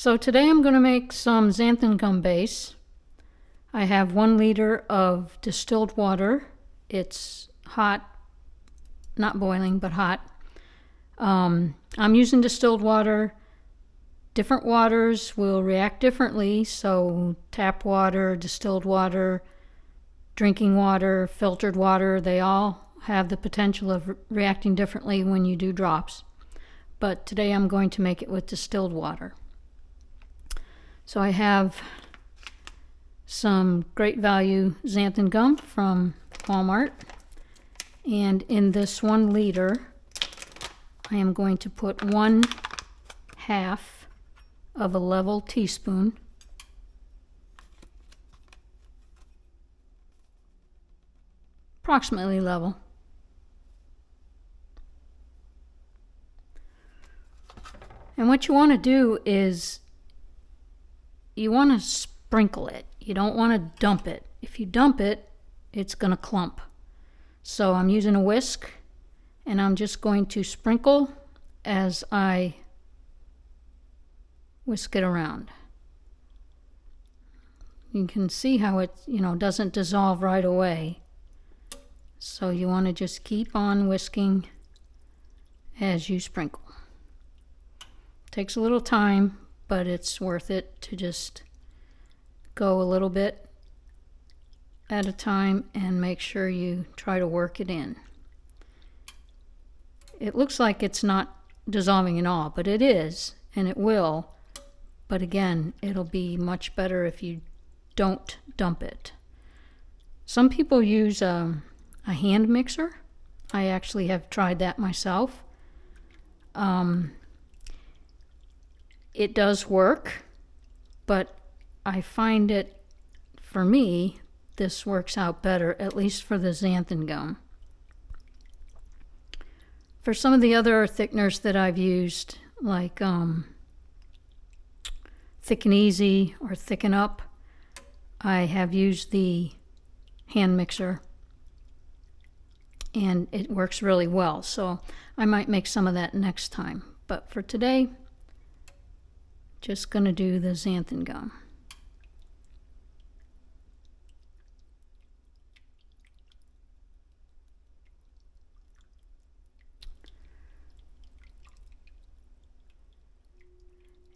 So today I'm going to make some xanthan gum base. I have 1 liter of distilled water. It's hot, not boiling, but hot. I'm using distilled water. Different waters will react differently, so tap water, distilled water, drinking water, filtered water, they all have the potential of reacting differently when you do drops. But today I'm going to make it with distilled water. So I have some great value xanthan gum from Walmart, and in this 1 liter I am going to put 1/2 of a level teaspoon approximately level. And what you want to do is you want to sprinkle it. You don't want to dump it. If you dump it, it's going to clump. So I'm using a whisk, and I'm just going to sprinkle as I whisk it around. You can see how it, doesn't dissolve right away. So you want to just keep on whisking as you sprinkle. Takes a little time, but it's worth it to just go a little bit at a time and make sure you try to work it in. It looks like it's not dissolving at all, but it is, and it will. But again, it'll be much better if you don't dump it. Some people use a hand mixer. I actually have tried that myself. It does work, but I find it, for me, this works out better, at least for the xanthan gum. For some of the other thickeners that I've used, like Thicken Easy or Thicken Up, I have used the hand mixer, and it works really well. So I might make some of that next time. But for today, just going to do the xanthan gum.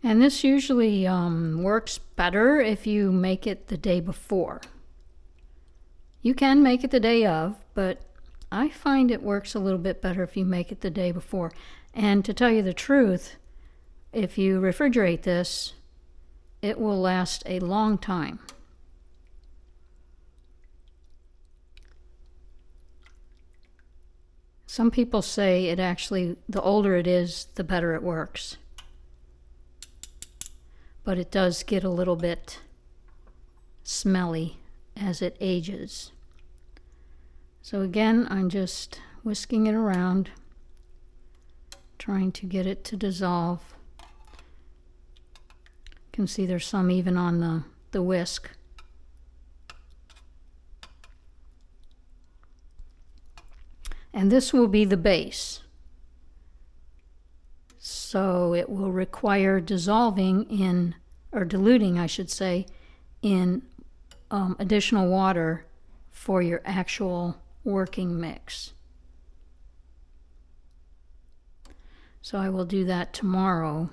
And this usually works better if you make it the day before. You can make it the day of, but I find it works a little bit better if you make it the day before. And to tell you the truth, if you refrigerate this, it will last a long time. Some people say it actually, the older it is, the better it works. But it does get a little bit smelly as it ages. So again, I'm just whisking it around, trying to get it to dissolve. You can see there's some even on the whisk. And this will be the base. So it will require dissolving in, or diluting, I should say, in additional water for your actual working mix. So I will do that tomorrow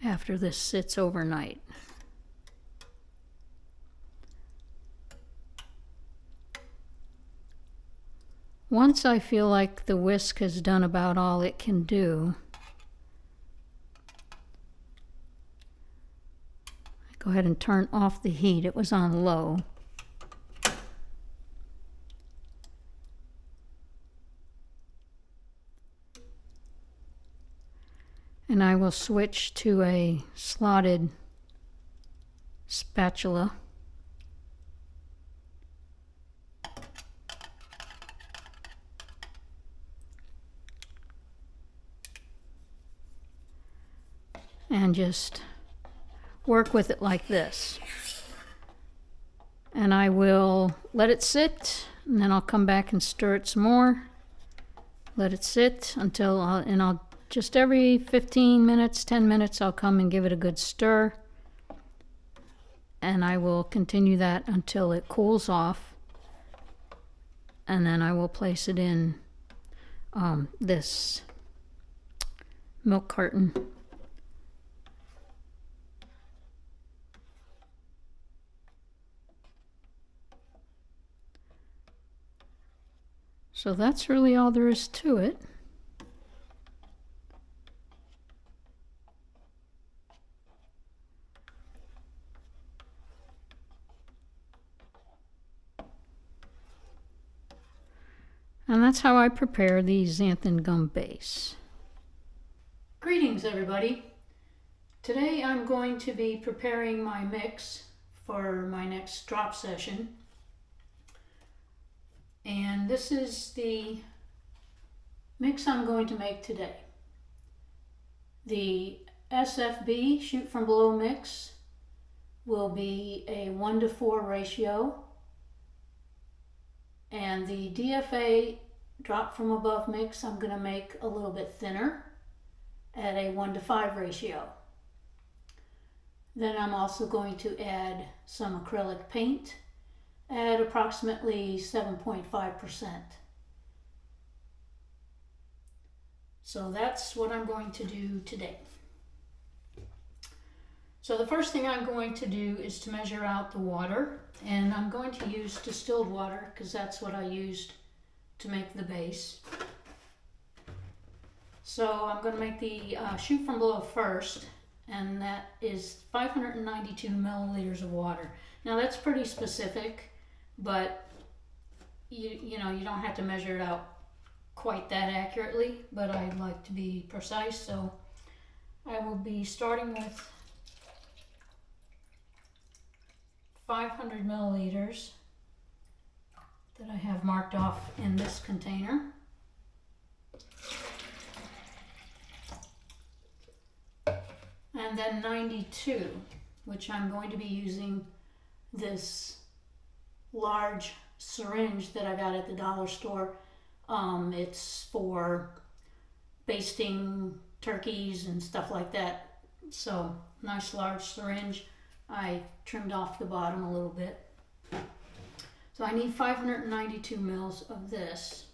after this sits overnight. Once I feel like the whisk has done about all it can do, I go ahead and turn off the heat. It was on low. And I will switch to a slotted spatula. And just work with it like this. And I will let it sit, and then I'll come back and stir it some more. Let it sit until I'll just every 15 minutes, 10 minutes, I'll come and give it a good stir. And I will continue that until it cools off. And then I will place it in this milk carton. So that's really all there is to it. And that's how I prepare the xanthan gum base. Greetings, everybody. Today I'm going to be preparing my mix for my next drop session. And this is the mix I'm going to make today. The SFB, shoot from below mix, will be a 1:4 ratio. And the DFA, drop from above mix, I'm going to make a little bit thinner at a 1:5 ratio. Then I'm also going to add some acrylic paint at approximately 7.5%. So that's what I'm going to do today. So the first thing I'm going to do is to measure out the water, and I'm going to use distilled water because that's what I used to make the base. So I'm going to make the shoot from below first, and that is 592 milliliters of water. Now that's pretty specific, but you know, you don't have to measure it out quite that accurately, but I like to be precise, so I will be starting with 500 milliliters that I have marked off in this container. And then 92, which I'm going to be using this large syringe that I got at the dollar store. It's for basting turkeys and stuff like that. So, nice large syringe. I trimmed off the bottom a little bit. So I need 592 mils of this.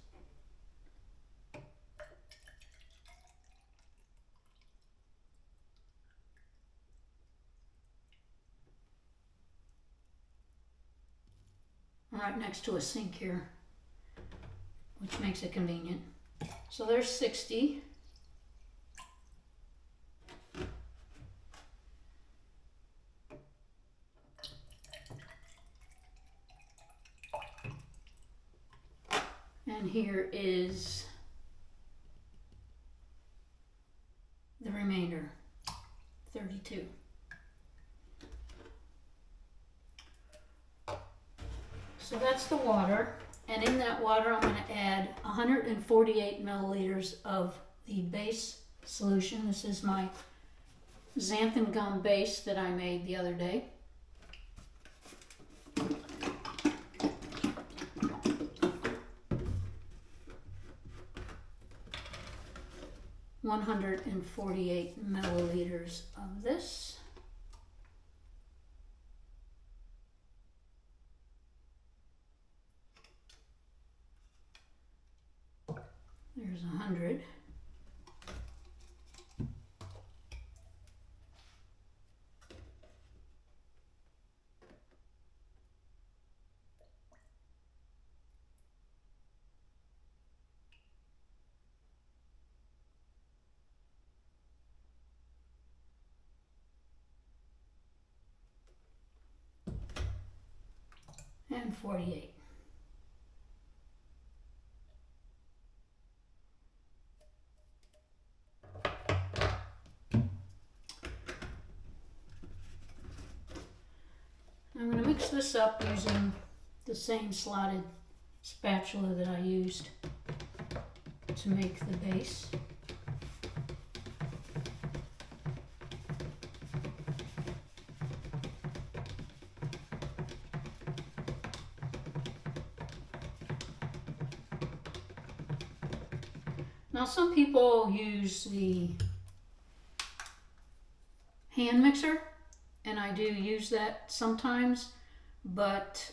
I'm right next to a sink here, which makes it convenient. So there's 60. And here is the remainder, 32. So that's the water, and in that water I'm going to add 148 milliliters of the base solution. This is my xanthan gum base that I made the other day. $148 milliliters of this. There's 100. And 48. I'm going to mix this up using the same slotted spatula that I used to make the base. Now some people use the hand mixer, and I do use that sometimes, but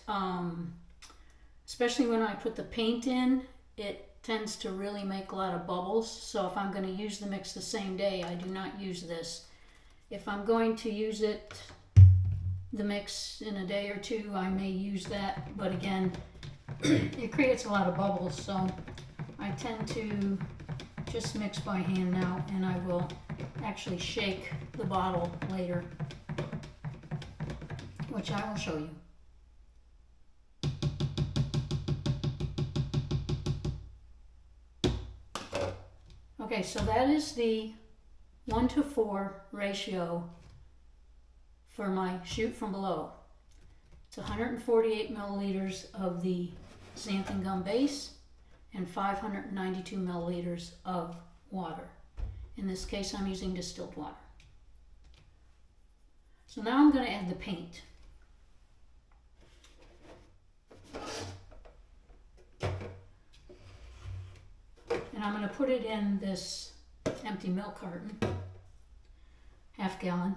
especially when I put the paint in, it tends to really make a lot of bubbles. So if I'm going to use the mix the same day, I do not use this. If I'm going to use the mix in a day or two, I may use that, but again, it creates a lot of bubbles, so I tend to just mix by hand now, and I will actually shake the bottle later, which I will show you. Okay, so that is the 1:4 ratio for my shoot from below. It's 148 milliliters of the xanthan gum base and 592 milliliters of water. In this case, I'm using distilled water. So now I'm going to add the paint. And I'm going to put it in this empty milk carton, half gallon.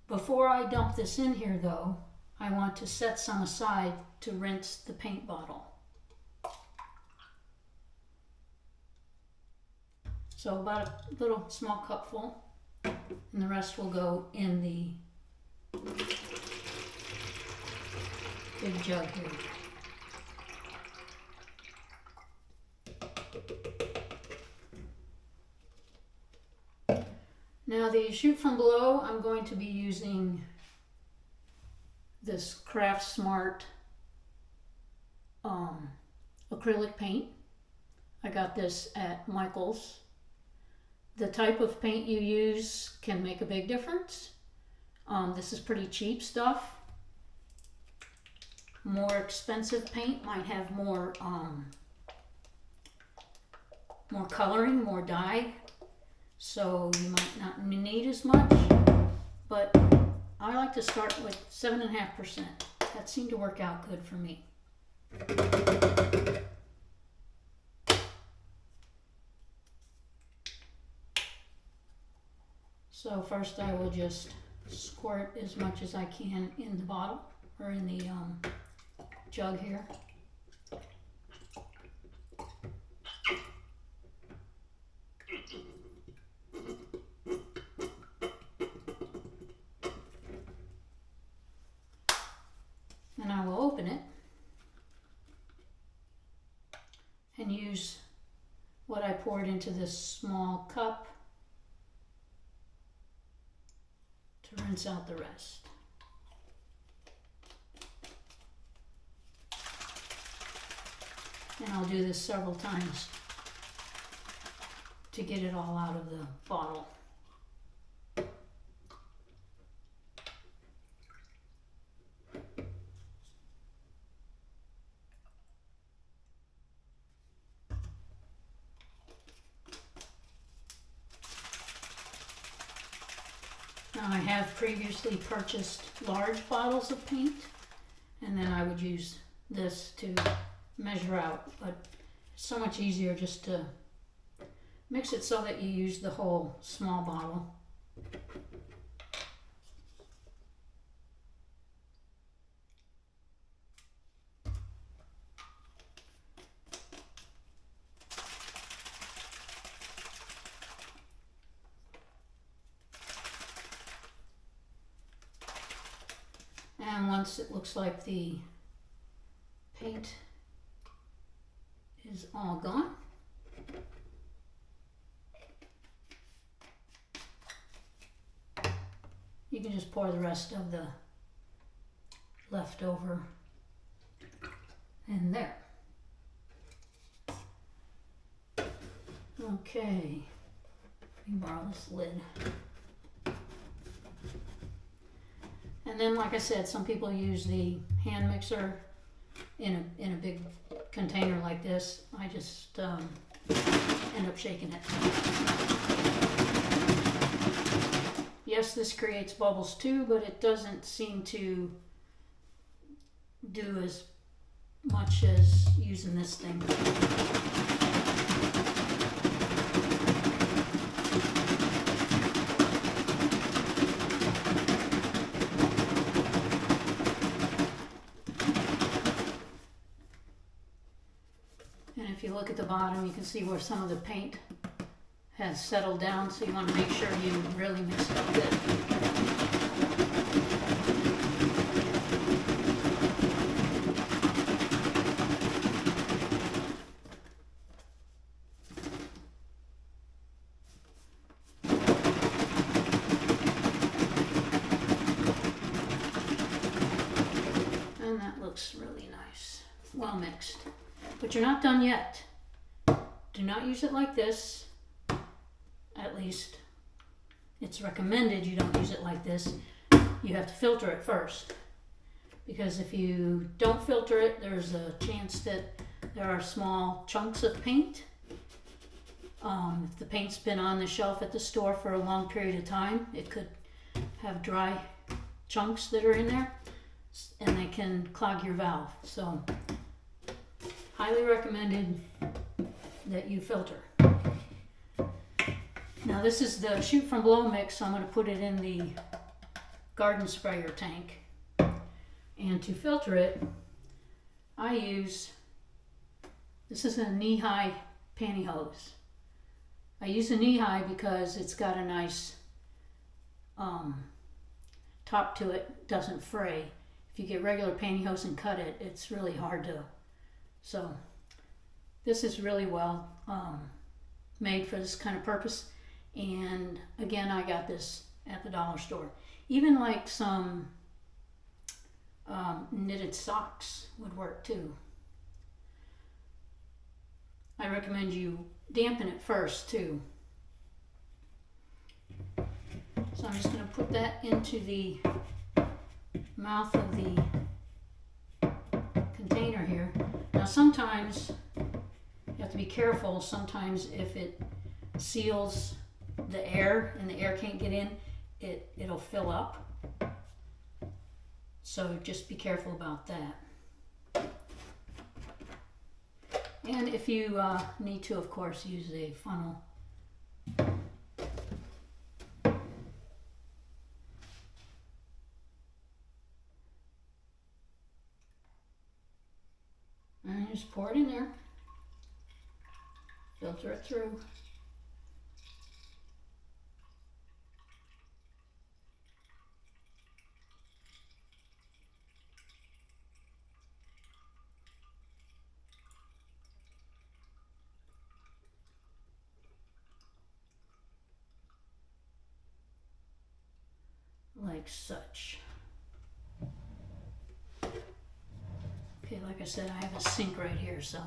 Before I dump this in here though, I want to set some aside to rinse the paint bottle. So about a little small cupful, and the rest will go in the big jug here. Now the shoot from below, I'm going to be using this Craft Smart acrylic paint. I got this at Michael's. The type of paint you use can make a big difference. This is pretty cheap stuff. More expensive paint might have more coloring, more dye, so you might not need as much, but I like to start with 7.5%. That seemed to work out good for me. So first I will just squirt as much as I can in the bottle, or in the jug here. And I will open it and use what I poured into this small cup to rinse out the rest. And I'll do this several times to get it all out of the bottle. Now I have previously purchased large bottles of paint, and then I would use this to measure out, but it's so much easier just to mix it so that you use the whole small bottle. And once it looks like the paint is all gone, you can just pour the rest of the leftover in there. Okay, let me borrow this lid. And then, like I said, some people use the hand mixer in a big container like this. I just end up shaking it. Yes, this creates bubbles too, but it doesn't seem to do as much as using this thing. And if you look at the bottom, you can see where some of the paint has settled down, so you want to make sure you really mix it up good. And that looks really nice, well mixed. But you're not done yet. Do not use it like this. At least it's recommended you don't use it like this. You have to filter it first, because if you don't filter it, there's a chance that there are small chunks of paint. If the paint's been on the shelf at the store for a long period of time, it could have dry chunks that are in there, and they can clog your valve. So highly recommended that you filter. Now this is the shoot from below mix, so I'm going to put it in the garden sprayer tank. And to filter it, I use, this is a knee-high pantyhose. I use a knee-high because it's got a nice top to it, doesn't fray. If you get regular pantyhose and cut it, it's really hard to. So this is really well made for this kind of purpose. And again, I got this at the dollar store. Even like some knitted socks would work too. I recommend you dampen it first too. So I'm just going to put that into the mouth of the container here. Now sometimes you have to be careful. Sometimes if it seals the air and the air can't get in, it'll fill up. So just be careful about that. And if you need to, of course, use a funnel. And just pour it in there. Filter it through. Like such. Okay, like I said, I have a sink right here, so.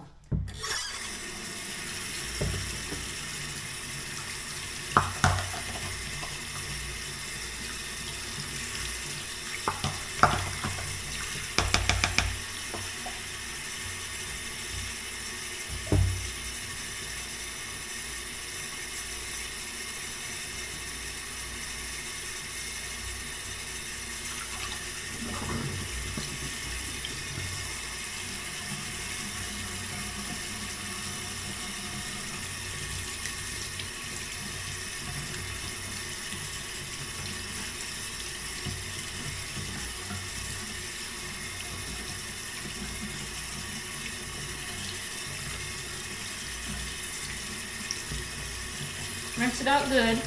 Rinse it out good.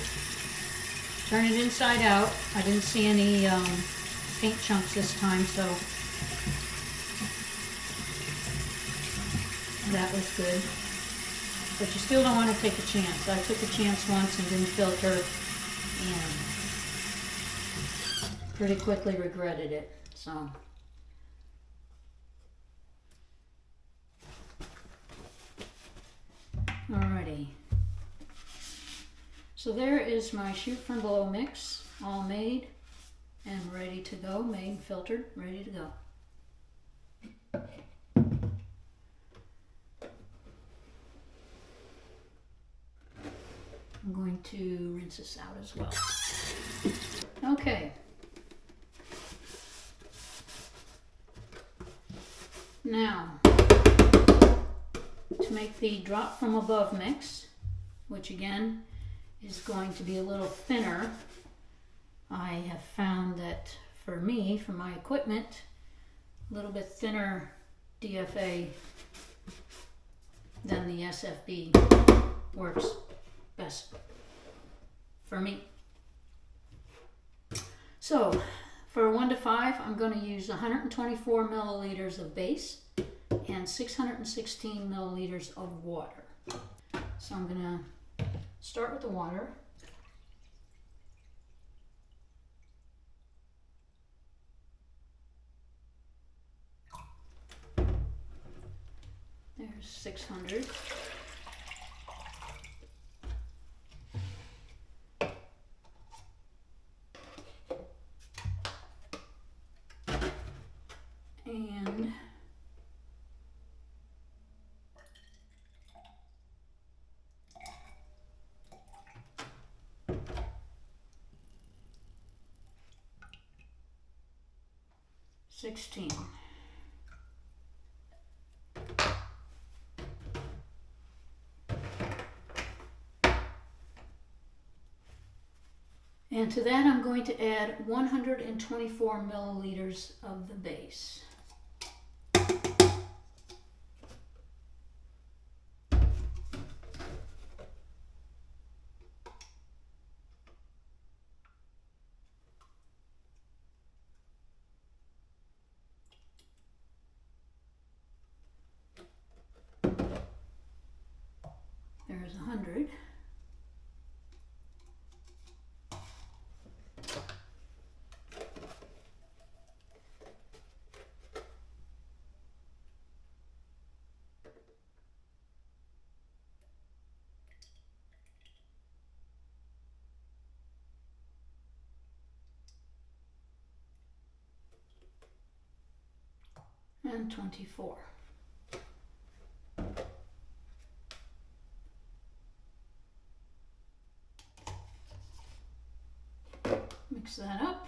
Turn it inside out. I didn't see any paint chunks this time, so that was good. But you still don't want to take a chance. I took a chance once and didn't filter, and pretty quickly regretted it. So. Alrighty. So there is my shoot from below mix, all made and ready to go, made, filtered, ready to go. I'm going to rinse this out as well. Okay. Now, to make the drop from above mix, which again is going to be a little thinner, I have found that for me, for my equipment, a little bit thinner DFA then the SFB works best for me. So for 1 to 5, I'm going to use 124 milliliters of base and 616 milliliters of water. So I'm going to start with the water. There's 600. And $16. And to that I'm going to add 124 milliliters of the base. There's 100. And 24. Mix that up.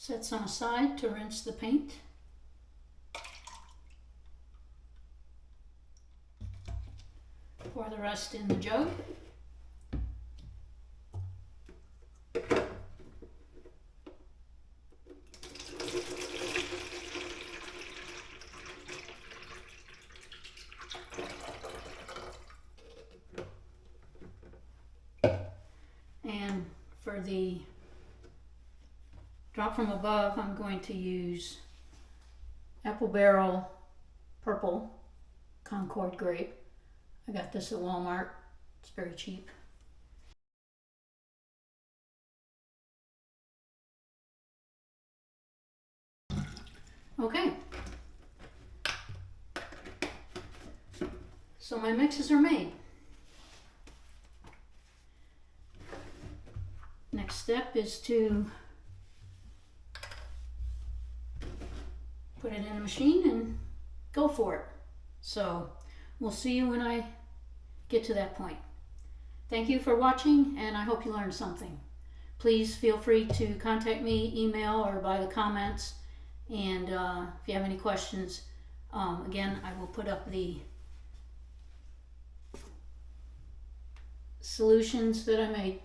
Set some aside to rinse the paint. Pour the rest in the jug. And for the drop from above, I'm going to use Apple Barrel Purple Concord Grape. I got this at Walmart. It's very cheap. Okay. So my mixes are made. Next step is to put it in a machine and go for it. So we'll see you when I get to that point. Thank you for watching, and I hope you learned something. Please feel free to contact me, email, or by the comments. And if you have any questions, again, I will put up the solutions that I made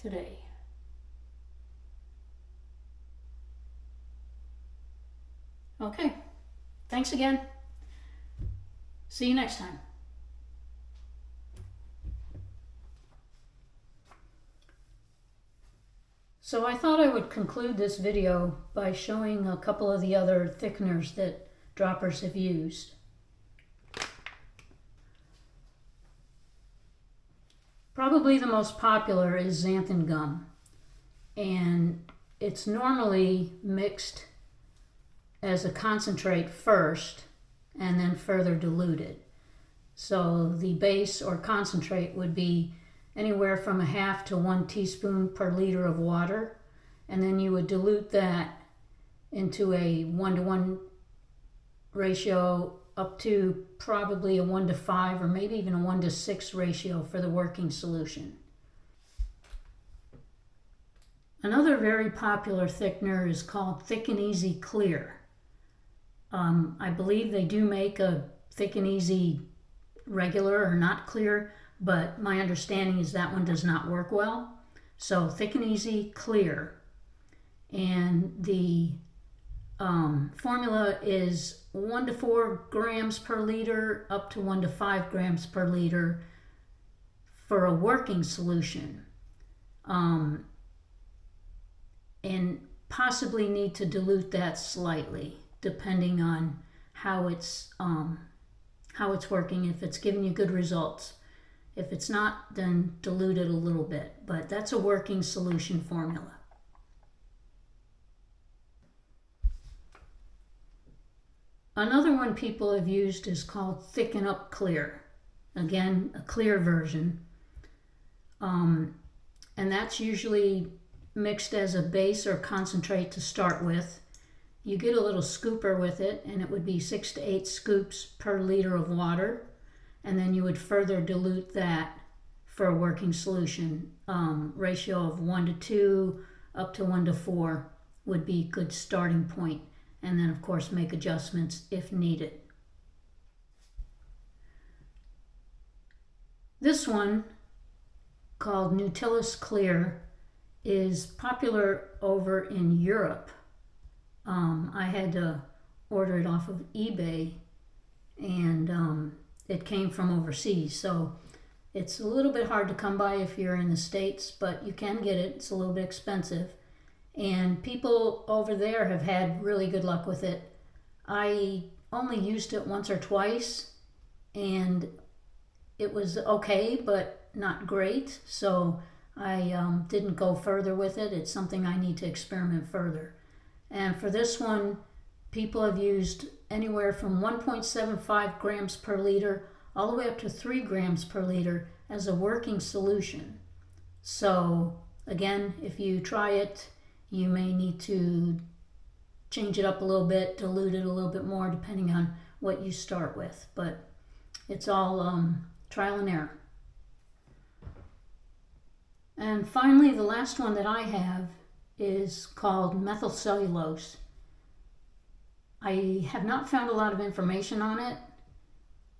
today. Okay, thanks again. See you next time. So I thought I would conclude this video by showing a couple of the other thickeners that droppers have used. Probably the most popular is Xanthan gum, and it's normally mixed as a concentrate first and then further diluted. So the base or concentrate would be anywhere from 1/2 to 1 teaspoon per liter of water, and then you would dilute that into a 1-to-1 ratio up to probably a 1-to-5 or maybe even a 1-to-6 ratio for the working solution. Another very popular thickener is called Thick and Easy Clear. I believe they do make a Thick and Easy regular or not clear, but my understanding is that one does not work well. So Thick and Easy Clear. And the formula is 1 to 4 grams per liter up to 1 to 5 grams per liter for a working solution. And possibly need to dilute that slightly depending on how it's working, if it's giving you good results. If it's not, then dilute it a little bit, but that's a working solution formula. Another one people have used is called Thicken Up Clear. Again, a clear version. And that's usually mixed as a base or concentrate to start with. You get a little scooper with it, and it would be 6 to 8 scoops per liter of water, and then you would further dilute that for a working solution. Ratio of 1 to 2 up to 1 to 4 would be a good starting point, and then of course make adjustments if needed. This one, called Nautilus Clear, is popular over in Europe. I had to order it off of eBay, and it came from overseas, so it's a little bit hard to come by if you're in the States, but you can get it. It's a little bit expensive, and people over there have had really good luck with it. I only used it once or twice, and it was okay, but not great, so I didn't go further with it. It's something I need to experiment further. And for this one, people have used anywhere from 1.75 grams per liter all the way up to 3 grams per liter as a working solution. So again, if you try it, you may need to change it up a little bit, dilute it a little bit more depending on what you start with. But it's all trial and error. And finally, the last one that I have is called methyl cellulose. I have not found a lot of information on it.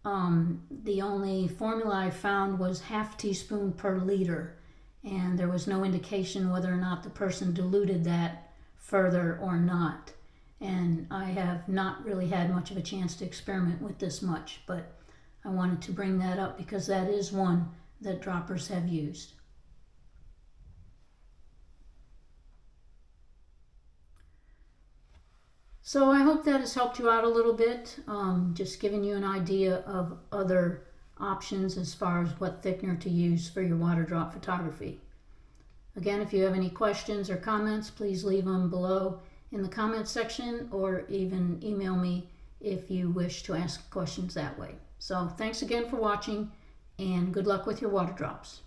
The only formula I found was 1/2 teaspoon per liter, and there was no indication whether or not the person diluted that further or not. And I have not really had much of a chance to experiment with this much, but I wanted to bring that up because that is one that droppers have used. So I hope that has helped you out a little bit, just giving you an idea of other options as far as what thickener to use for your water drop photography. Again, if you have any questions or comments, please leave them below in the comments section, or even email me if you wish to ask questions that way. So thanks again for watching, and good luck with your water drops.